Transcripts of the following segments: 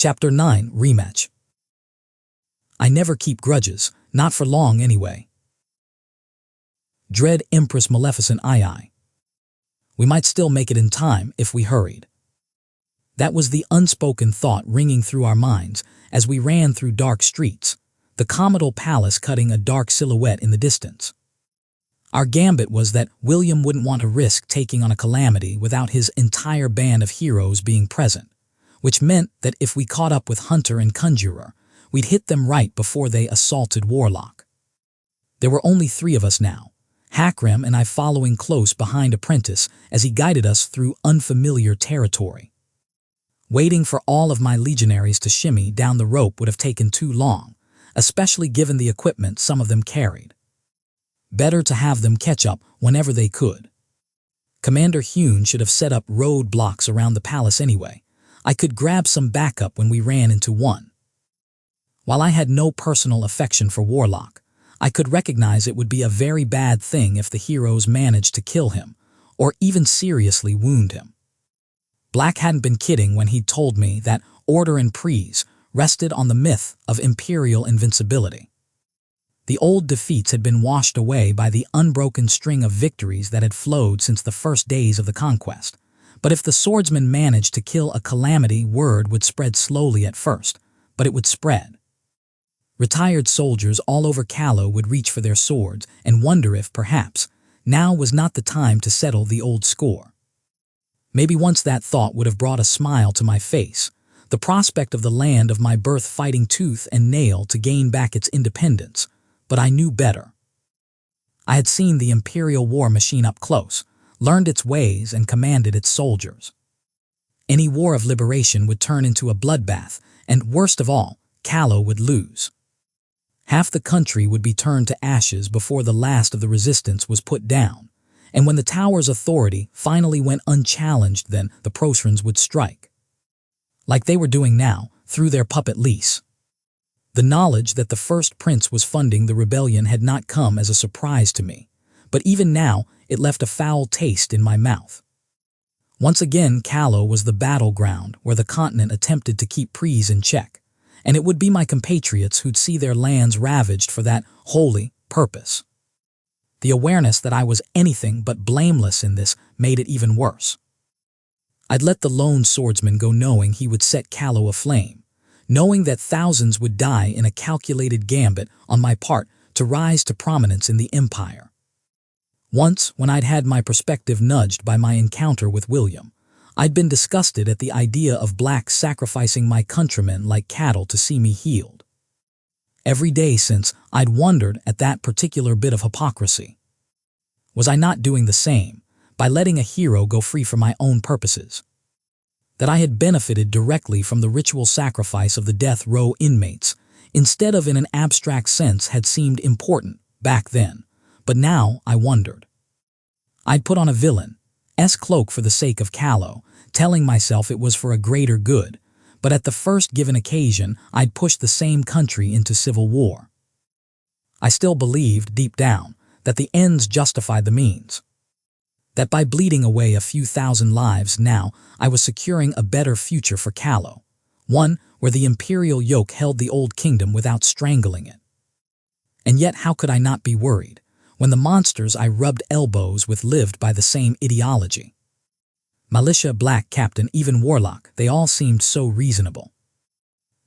Chapter 9, Rematch. I never keep grudges, not for long anyway. Dread Empress Maleficent II. We might still make it in time if we hurried. That was the unspoken thought ringing through our minds as we ran through dark streets, the comital palace cutting a dark silhouette in the distance. Our gambit was that William wouldn't want to risk taking on a calamity without his entire band of heroes being present, which meant that if we caught up with Hunter and Conjurer, we'd hit them right before they assaulted Warlock. There were only 3 of us now, Hakram and I following close behind Apprentice as he guided us through unfamiliar territory. Waiting for all of my legionaries to shimmy down the rope would have taken too long, especially given the equipment some of them carried. Better to have them catch up whenever they could. Commander Hune should have set up roadblocks around the palace anyway. I could grab some backup when we ran into one. While I had no personal affection for Warlock, I could recognize it would be a very bad thing if the heroes managed to kill him, or even seriously wound him. Black hadn't been kidding when he'd told me that Order and Prise rested on the myth of imperial invincibility. The old defeats had been washed away by the unbroken string of victories that had flowed since the first days of the conquest. But if the swordsman managed to kill a calamity, word would spread slowly at first, but it would spread. Retired soldiers all over Callow would reach for their swords and wonder if, perhaps, now was not the time to settle the old score. Maybe once that thought would have brought a smile to my face, the prospect of the land of my birth fighting tooth and nail to gain back its independence, but I knew better. I had seen the Imperial war machine up close, learned its ways and commanded its soldiers. Any war of liberation would turn into a bloodbath, and worst of all, Callow would lose. Half the country would be turned to ashes before the last of the resistance was put down, and when the tower's authority finally went unchallenged, then the Prosrans would strike. Like they were doing now, through their puppet lease. The knowledge that the first prince was funding the rebellion had not come as a surprise to me, but even now it left a foul taste in my mouth. Once again, Callow was the battleground where the continent attempted to keep Prise in check, and it would be my compatriots who'd see their lands ravaged for that holy purpose. The awareness that I was anything but blameless in this made it even worse. I'd let the Lone Swordsman go knowing he would set Callow aflame, knowing that thousands would die in a calculated gambit on my part to rise to prominence in the Empire. Once, when I'd had my perspective nudged by my encounter with William, I'd been disgusted at the idea of Black sacrificing my countrymen like cattle to see me healed. Every day since, I'd wondered at that particular bit of hypocrisy. Was I not doing the same, by letting a hero go free for my own purposes? That I had benefited directly from the ritual sacrifice of the death row inmates, instead of in an abstract sense, had seemed important back then, but now I wondered. I'd put on a villain's cloak for the sake of Callow, telling myself it was for a greater good, but at the first given occasion I'd push the same country into civil war. I still believed, deep down, that the ends justified the means. That by bleeding away a few thousand lives now, I was securing a better future for Callow, one where the imperial yoke held the old kingdom without strangling it. And yet how could I not be worried, when the monsters I rubbed elbows with lived by the same ideology? Militia, Black Captain, even Warlock, they all seemed so reasonable.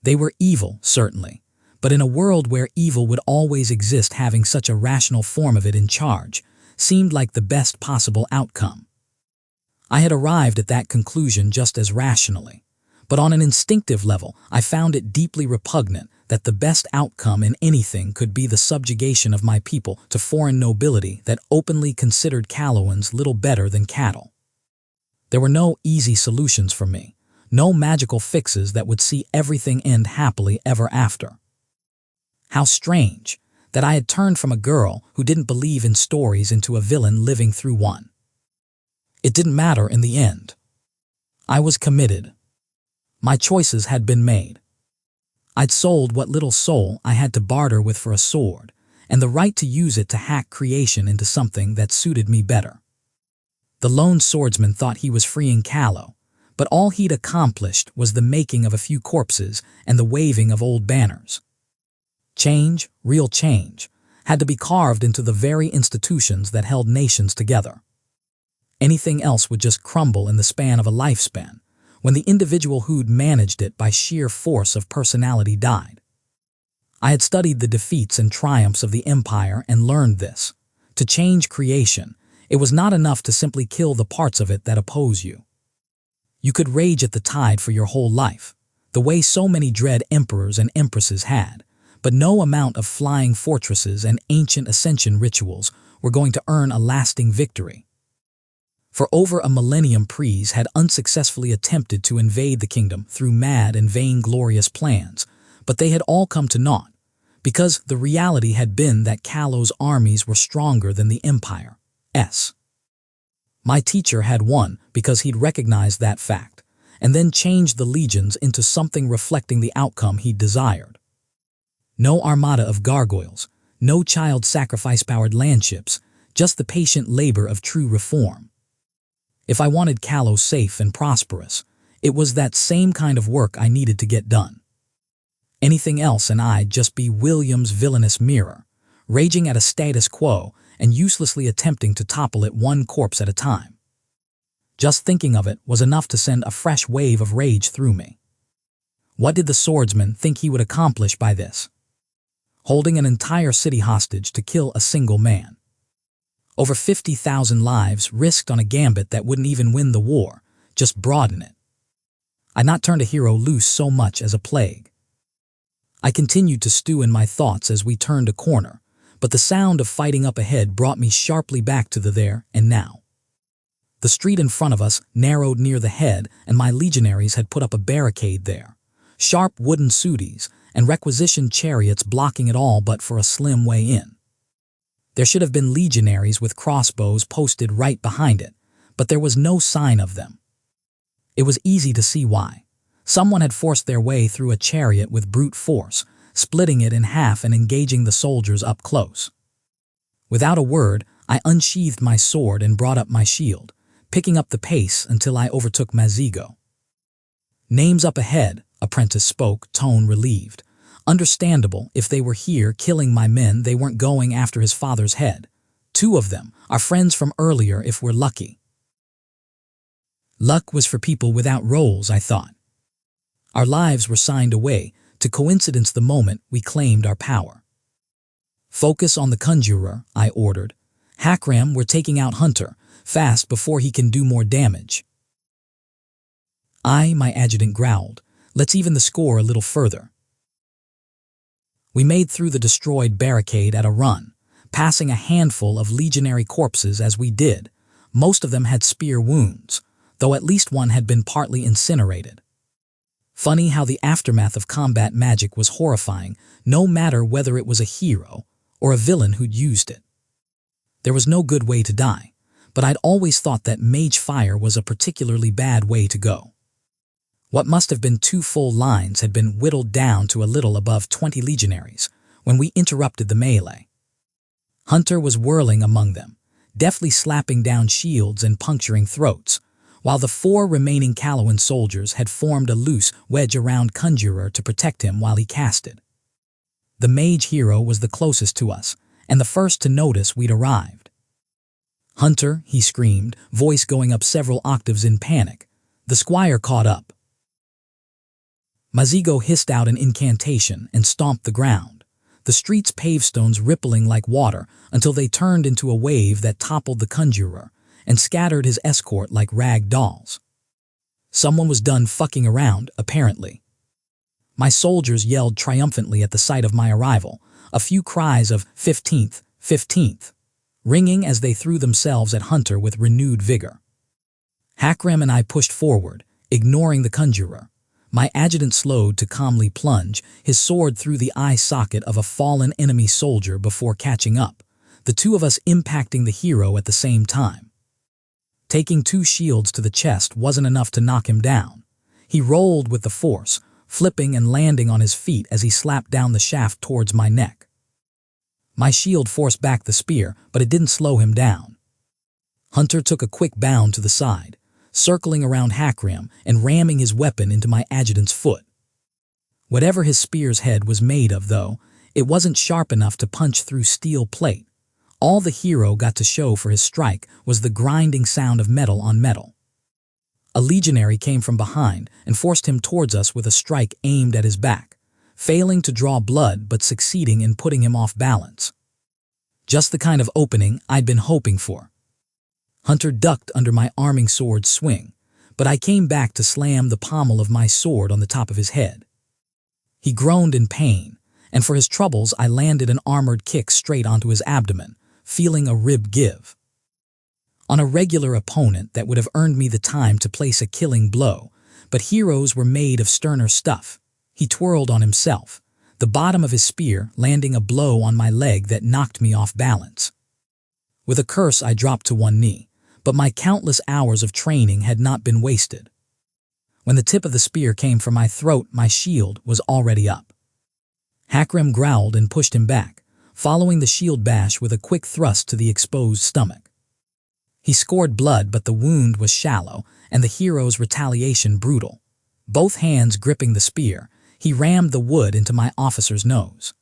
They were evil, certainly, but in a world where evil would always exist, having such a rational form of it in charge seemed like the best possible outcome. I had arrived at that conclusion just as rationally, but on an instinctive level I found it deeply repugnant that the best outcome in anything could be the subjugation of my people to foreign nobility that openly considered Callowans little better than cattle. There were no easy solutions for me, no magical fixes that would see everything end happily ever after. How strange that I had turned from a girl who didn't believe in stories into a villain living through one. It didn't matter in the end. I was committed. My choices had been made. I'd sold what little soul I had to barter with for a sword, and the right to use it to hack creation into something that suited me better. The Lone Swordsman thought he was freeing Callow, but all he'd accomplished was the making of a few corpses and the waving of old banners. Change, real change, had to be carved into the very institutions that held nations together. Anything else would just crumble in the span of a lifespan, when the individual who'd managed it by sheer force of personality died. I had studied the defeats and triumphs of the empire and learned this. To change creation, it was not enough to simply kill the parts of it that oppose you. You could rage at the tide for your whole life, the way so many dread emperors and empresses had, but no amount of flying fortresses and ancient ascension rituals were going to earn a lasting victory. For over a millennium, Priests had unsuccessfully attempted to invade the kingdom through mad and vainglorious plans, but they had all come to naught, because the reality had been that Callow's armies were stronger than the Empire's. My teacher had won because he'd recognized that fact, and then changed the legions into something reflecting the outcome he'd desired. No armada of gargoyles, no child sacrifice-powered landships, just the patient labor of true reform. If I wanted Callow safe and prosperous, it was that same kind of work I needed to get done. Anything else and I'd just be William's villainous mirror, raging at a status quo and uselessly attempting to topple it one corpse at a time. Just thinking of it was enough to send a fresh wave of rage through me. What did the swordsman think he would accomplish by this? Holding an entire city hostage to kill a single man. Over 50,000 lives risked on a gambit that wouldn't even win the war, just broaden it. I'd not turned a hero loose so much as a plague. I continued to stew in my thoughts as we turned a corner, but the sound of fighting up ahead brought me sharply back to the there and now. The street in front of us narrowed near the head, and my legionaries had put up a barricade there, sharp wooden sutties and requisitioned chariots blocking it all but for a slim way in. There should have been legionaries with crossbows posted right behind it, but there was no sign of them. It was easy to see why. Someone had forced their way through a chariot with brute force, splitting it in half and engaging the soldiers up close. Without a word, I unsheathed my sword and brought up my shield, picking up the pace until I overtook Mazigo. "Names up ahead," Apprentice spoke, tone relieved. Understandable, if they were here killing my men, they weren't going after his father's head. 2 of them, our friends from earlier if we're lucky. Luck was for people without roles, I thought. Our lives were signed away, to coincidence the moment we claimed our power. "Focus on the Conjurer," I ordered. "Hackram, we're taking out Hunter, fast before he can do more damage." My adjutant growled. "Let's even the score a little further." We made through the destroyed barricade at a run, passing a handful of legionary corpses as we did. Most of them had spear wounds, though at least one had been partly incinerated. Funny how the aftermath of combat magic was horrifying, no matter whether it was a hero or a villain who'd used it. There was no good way to die, but I'd always thought that mage fire was a particularly bad way to go. What must have been 2 full lines had been whittled down to a little above 20 legionaries when we interrupted the melee. Hunter was whirling among them, deftly slapping down shields and puncturing throats, while the 4 remaining Callowan soldiers had formed a loose wedge around Conjurer to protect him while he casted. The mage hero was the closest to us, and the first to notice we'd arrived. "Hunter," he screamed, voice going up several octaves in panic. The squire caught up. Mazigo hissed out an incantation and stomped the ground, the street's pavestones rippling like water until they turned into a wave that toppled the Conjurer and scattered his escort like rag dolls. Someone was done fucking around, apparently. My soldiers yelled triumphantly at the sight of my arrival, a few cries of 15th, 15th, ringing as they threw themselves at Hunter with renewed vigor. Hackram and I pushed forward, ignoring the Conjurer. My adjutant slowed to calmly plunge his sword through the eye socket of a fallen enemy soldier before catching up, the 2 of us impacting the hero at the same time. Taking 2 shields to the chest wasn't enough to knock him down. He rolled with the force, flipping and landing on his feet as he slapped down the shaft towards my neck. My shield forced back the spear, but it didn't slow him down. Hunter took a quick bound to the side, circling around Hakram and ramming his weapon into my adjutant's foot. Whatever his spear's head was made of, though, it wasn't sharp enough to punch through steel plate. All the hero got to show for his strike was the grinding sound of metal on metal. A legionary came from behind and forced him towards us with a strike aimed at his back, failing to draw blood but succeeding in putting him off balance. Just the kind of opening I'd been hoping for. Hunter ducked under my arming sword's swing, but I came back to slam the pommel of my sword on the top of his head. He groaned in pain, and for his troubles I landed an armored kick straight onto his abdomen, feeling a rib give. On a regular opponent that would have earned me the time to place a killing blow, but heroes were made of sterner stuff. He twirled on himself, the bottom of his spear landing a blow on my leg that knocked me off balance. With a curse I dropped to one knee, but my countless hours of training had not been wasted. When the tip of the spear came for my throat, my shield was already up. Hakram growled and pushed him back, following the shield bash with a quick thrust to the exposed stomach. He scored blood, but the wound was shallow and the hero's retaliation brutal. Both hands gripping the spear, he rammed the wood into my officer's nose.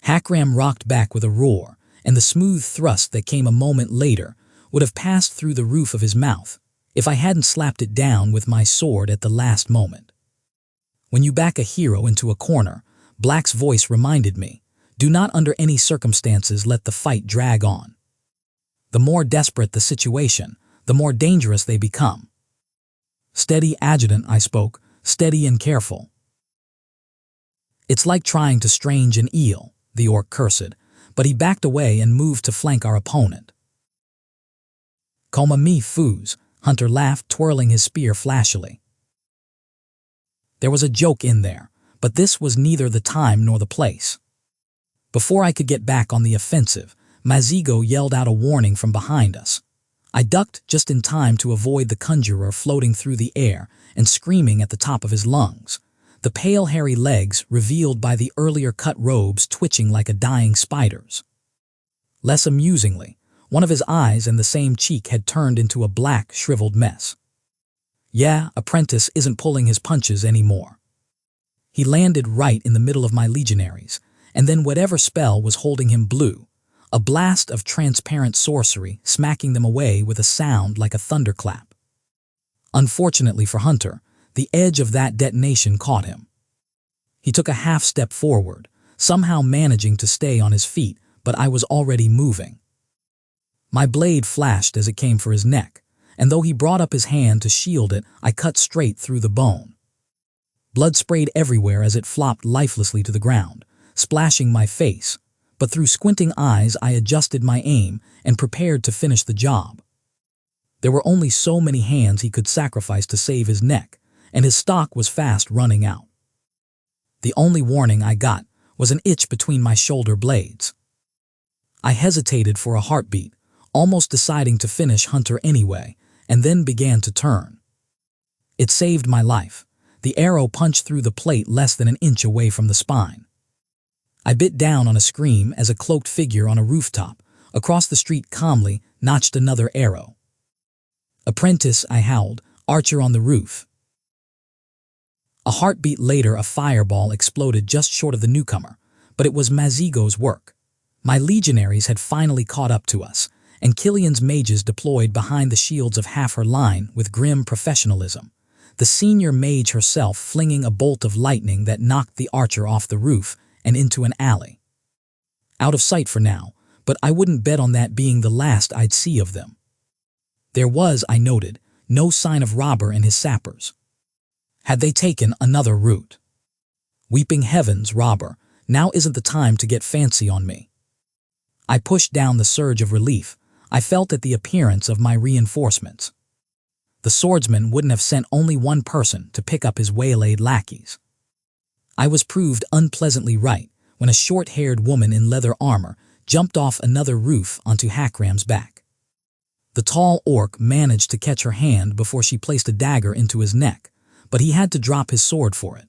Hakram rocked back with a roar, and the smooth thrust that came a moment later would have passed through the roof of his mouth if I hadn't slapped it down with my sword at the last moment. When you back a hero into a corner, Black's voice reminded me, do not under any circumstances let the fight drag on. The more desperate the situation, the more dangerous they become. Steady, adjutant, I spoke, steady and careful. It's like trying to strange an eel, the orc cursed, but he backed away and moved to flank our opponent. Coma me foos, Hunter laughed, twirling his spear flashily. There was a joke in there, but this was neither the time nor the place. Before I could get back on the offensive, Mazigo yelled out a warning from behind us. I ducked just in time to avoid the Conjurer floating through the air and screaming at the top of his lungs, the pale hairy legs revealed by the earlier cut robes twitching like a dying spider's. Less amusingly, one of his eyes and the same cheek had turned into a black, shriveled mess. Yeah, Apprentice isn't pulling his punches anymore. He landed right in the middle of my legionaries, and then whatever spell was holding him blew, a blast of transparent sorcery smacking them away with a sound like a thunderclap. Unfortunately for Hunter, the edge of that detonation caught him. He took a half step forward, somehow managing to stay on his feet, but I was already moving. My blade flashed as it came for his neck, and though he brought up his hand to shield it, I cut straight through the bone. Blood sprayed everywhere as it flopped lifelessly to the ground, splashing my face, but through squinting eyes I adjusted my aim and prepared to finish the job. There were only so many hands he could sacrifice to save his neck, and his stock was fast running out. The only warning I got was an itch between my shoulder blades. I hesitated for a heartbeat, almost deciding to finish Hunter anyway, and then began to turn. It saved my life. The arrow punched through the plate less than an inch away from the spine. I bit down on a scream as a cloaked figure on a rooftop, across the street calmly, notched another arrow. Apprentice, I howled, archer on the roof. A heartbeat later, a fireball exploded just short of the newcomer, but it was Mazigo's work. My legionaries had finally caught up to us, and Killian's mages deployed behind the shields of half her line with grim professionalism, the senior mage herself flinging a bolt of lightning that knocked the archer off the roof and into an alley. Out of sight for now, but I wouldn't bet on that being the last I'd see of them. There was, I noted, no sign of Robber and his sappers. Had they taken another route? Weeping heavens, Robber, now isn't the time to get fancy on me. I pushed down the surge of relief I felt at the appearance of my reinforcements. The swordsman wouldn't have sent only one person to pick up his waylaid lackeys. I was proved unpleasantly right when a short-haired woman in leather armor jumped off another roof onto Hakram's back. The tall orc managed to catch her hand before she placed a dagger into his neck, but he had to drop his sword for it.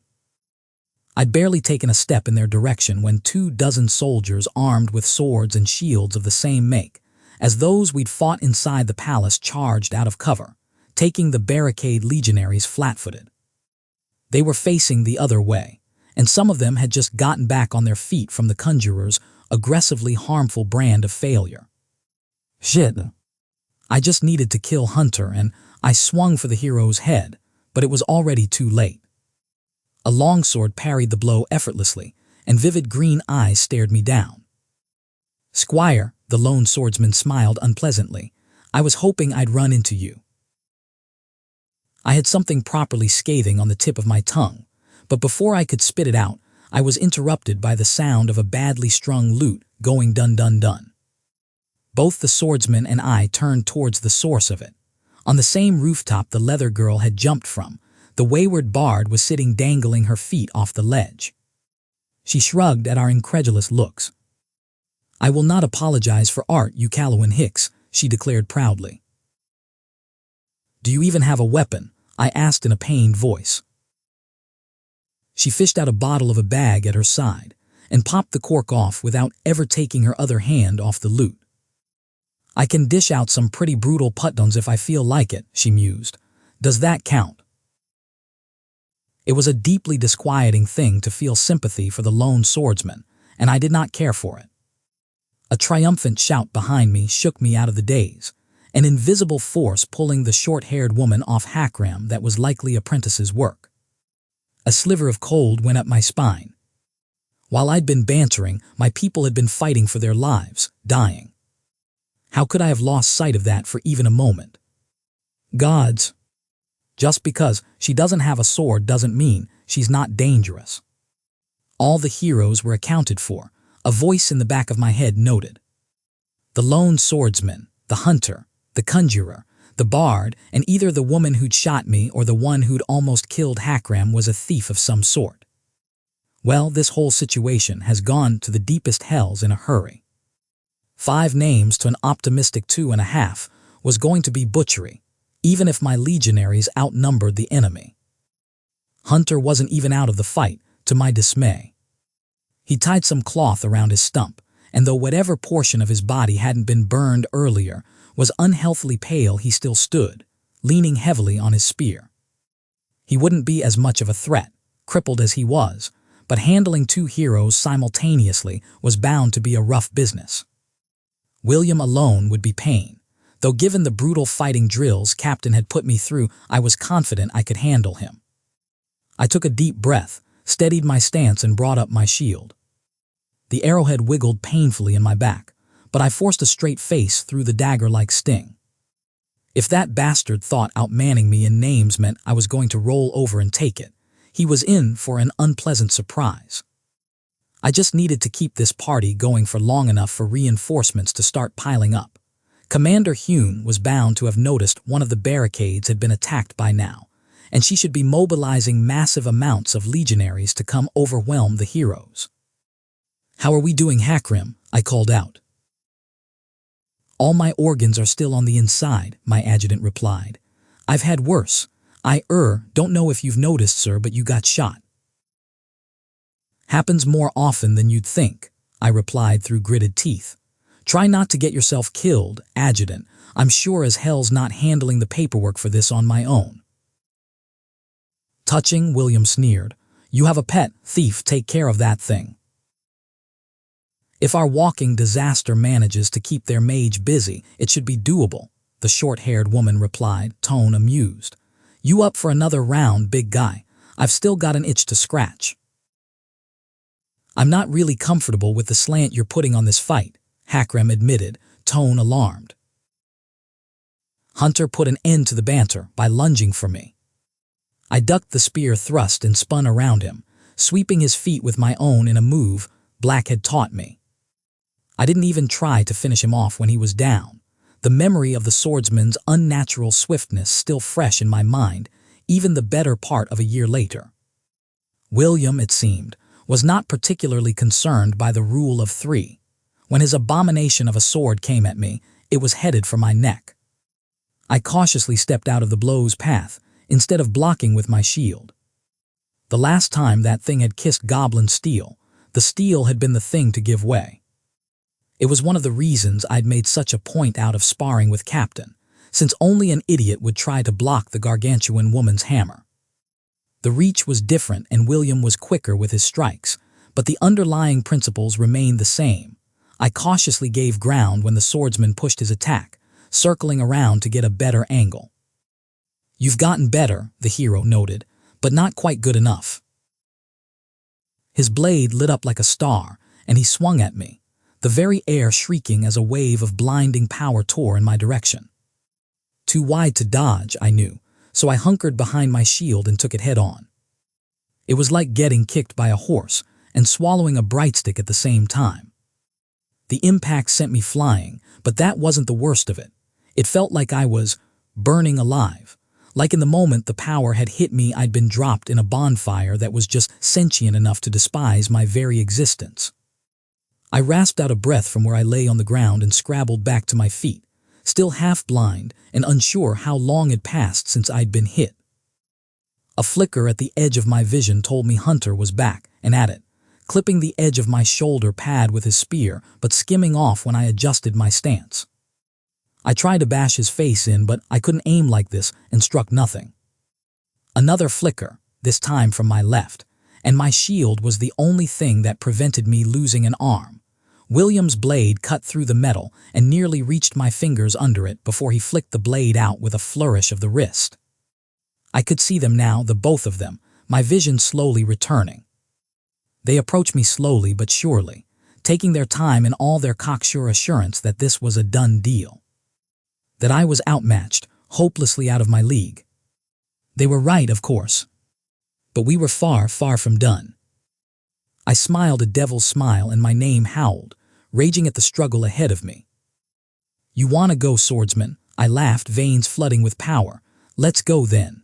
I'd barely taken a step in their direction when 24 soldiers armed with swords and shields of the same make as those we'd fought inside the palace charged out of cover, taking the barricade legionaries flat-footed. They were facing the other way, and some of them had just gotten back on their feet from the Conjurer's aggressively harmful brand of failure. Shit. I just needed to kill Hunter, and I swung for the hero's head, but it was already too late. A longsword parried the blow effortlessly, and vivid green eyes stared me down. "Squire," the Lone Swordsman smiled unpleasantly, "I was hoping I'd run into you." I had something properly scathing on the tip of my tongue, but before I could spit it out, I was interrupted by the sound of a badly strung lute going dun-dun-dun. Both the swordsman and I turned towards the source of it. On the same rooftop the leather girl had jumped from, the wayward bard was sitting dangling her feet off the ledge. She shrugged at our incredulous looks. "I will not apologize for art, you Callow and Hicks," she declared proudly. "Do you even have a weapon?" I asked in a pained voice. She fished out a bottle of a bag at her side and popped the cork off without ever taking her other hand off the lute. "I can dish out some pretty brutal put-downs if I feel like it," she mused. "Does that count?" It was a deeply disquieting thing to feel sympathy for the Lone Swordsman, and I did not care for it. A triumphant shout behind me shook me out of the daze, an invisible force pulling the short-haired woman off Hackram that was likely Apprentice's work. A sliver of cold went up my spine. While I'd been bantering, my people had been fighting for their lives, dying. How could I have lost sight of that for even a moment? Gods. Just because she doesn't have a sword doesn't mean she's not dangerous. All the heroes were accounted for, a voice in the back of my head noted. The Lone Swordsman, the Hunter, the Conjurer, the Bard, and either the woman who'd shot me or the one who'd almost killed Hackram was a thief of some sort. Well, this whole situation has gone to the deepest hells in a hurry. 5 names to an optimistic 2.5 was going to be butchery, even if my legionaries outnumbered the enemy. Hunter wasn't even out of the fight, to my dismay. He tied some cloth around his stump, and though whatever portion of his body hadn't been burned earlier was unhealthily pale, he still stood, leaning heavily on his spear. He wouldn't be as much of a threat, crippled as he was, but handling 2 heroes simultaneously was bound to be a rough business. William alone would be pain, though given the brutal fighting drills Captain had put me through, I was confident I could handle him. I took a deep breath, steadied my stance, and brought up my shield. The arrowhead wiggled painfully in my back, but I forced a straight face through the dagger-like sting. If that bastard thought outmanning me in names meant I was going to roll over and take it, he was in for an unpleasant surprise. I just needed to keep this party going for long enough for reinforcements to start piling up. Commander Hune was bound to have noticed one of the barricades had been attacked by now, and she should be mobilizing massive amounts of legionaries to come overwhelm the heroes. "How are we doing, Hackram?" I called out. "All my organs are still on the inside," my adjutant replied. "I've had worse. Don't know if you've noticed, sir, but you got shot." "Happens more often than you'd think," I replied through gritted teeth. "Try not to get yourself killed, adjutant. I'm sure as hell's not handling the paperwork for this on my own." "Touching," William sneered. "You have a pet, thief, take care of that thing." "If our walking disaster manages to keep their mage busy, it should be doable," the short-haired woman replied, tone amused. "You up for another round, big guy? I've still got an itch to scratch." "I'm not really comfortable with the slant you're putting on this fight," Hackram admitted, tone alarmed. Hunter put an end to the banter by lunging for me. I ducked the spear thrust and spun around him, sweeping his feet with my own in a move Black had taught me. I didn't even try to finish him off when he was down, the memory of the swordsman's unnatural swiftness still fresh in my mind, even the better part of a year later. William, it seemed, was not particularly concerned by the rule of 3. When his abomination of a sword came at me, it was headed for my neck. I cautiously stepped out of the blow's path, instead of blocking with my shield. The last time that thing had kissed goblin steel, the steel had been the thing to give way. It was one of the reasons I'd made such a point out of sparring with Captain, since only an idiot would try to block the gargantuan woman's hammer. The reach was different and William was quicker with his strikes, but the underlying principles remained the same. I cautiously gave ground when the swordsman pushed his attack, circling around to get a better angle. "You've gotten better," the hero noted, "but not quite good enough." His blade lit up like a star, and he swung at me, the very air shrieking as a wave of blinding power tore in my direction. Too wide to dodge, I knew, so I hunkered behind my shield and took it head-on. It was like getting kicked by a horse and swallowing a brightstick at the same time. The impact sent me flying, but that wasn't the worst of it. It felt like I was burning alive. Like in the moment the power had hit me, I'd been dropped in a bonfire that was just sentient enough to despise my very existence. I rasped out a breath from where I lay on the ground and scrabbled back to my feet, still half blind and unsure how long had passed since I'd been hit. A flicker at the edge of my vision told me Hunter was back and at it, clipping the edge of my shoulder pad with his spear but skimming off when I adjusted my stance. I tried to bash his face in, but I couldn't aim like this and struck nothing. Another flicker, this time from my left, and my shield was the only thing that prevented me losing an arm. William's blade cut through the metal and nearly reached my fingers under it before he flicked the blade out with a flourish of the wrist. I could see them now, the both of them, my vision slowly returning. They approached me slowly but surely, taking their time in all their cocksure assurance that this was a done deal. That I was outmatched, hopelessly out of my league. They were right, of course. But we were far, far from done. I smiled a devil's smile and my name howled, raging at the struggle ahead of me. "You want to go, swordsman?" I laughed, veins flooding with power. "Let's go then."